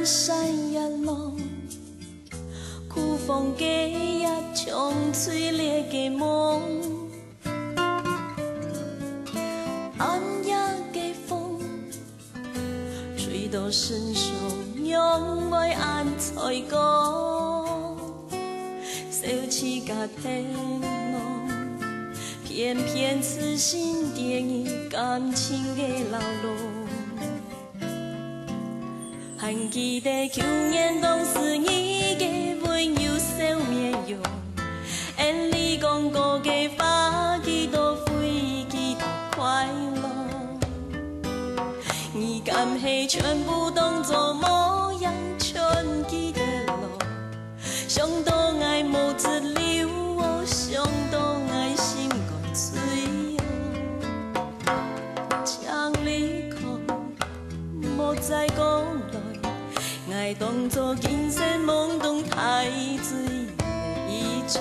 关山也落，苦风家也冲吹烈的梦。暗夜的风，吹到身上，让我按彩歌，小起甲天梦，偏偏痴心定义感情的流露。还记得去年当时你的温柔笑面容，因你讲过的话，几多飞几多快乐，你敢是全部当作模样，全记得咯。上多爱无直流，上多爱心肝碎哦，将离开，莫再讲来。爱当作今生懵懂太醉的一场。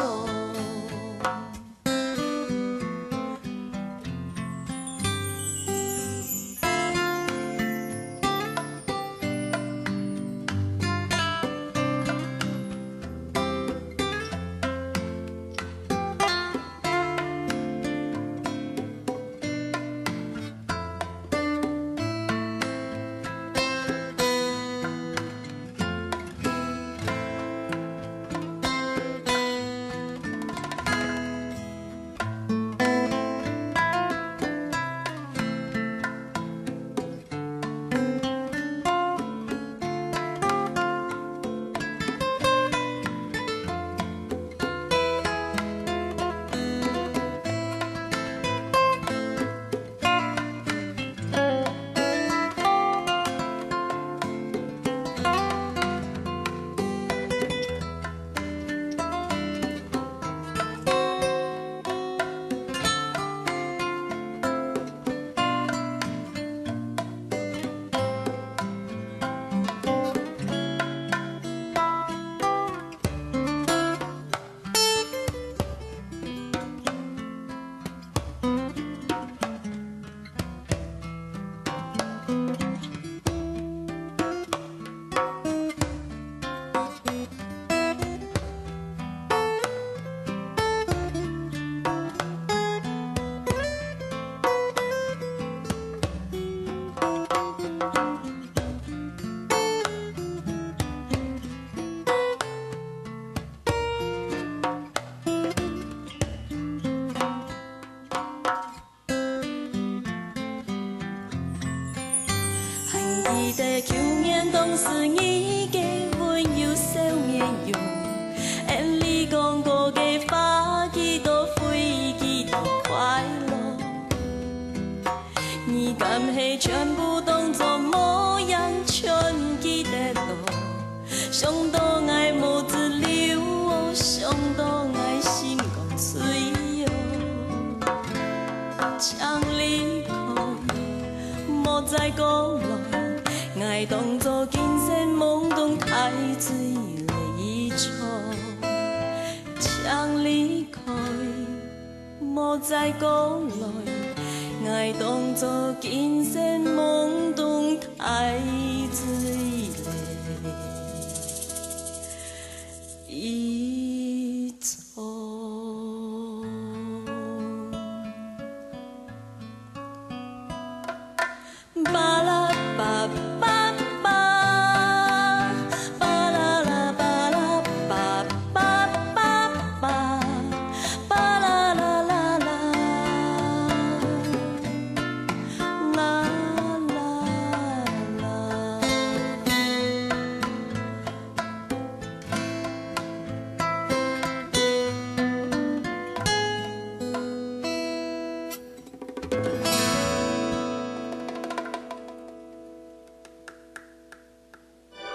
记得去年当时你的温柔笑面容，因你讲过的话，几多飞几多快乐，你敢是全部当作模样，全记得咯。上多爱无直流，上多爱心肝碎哦，将离开，莫再讲来。爱当作今生懵懂太醉的一场，将离开，莫再讲来。爱当作今生懵懂太醉的一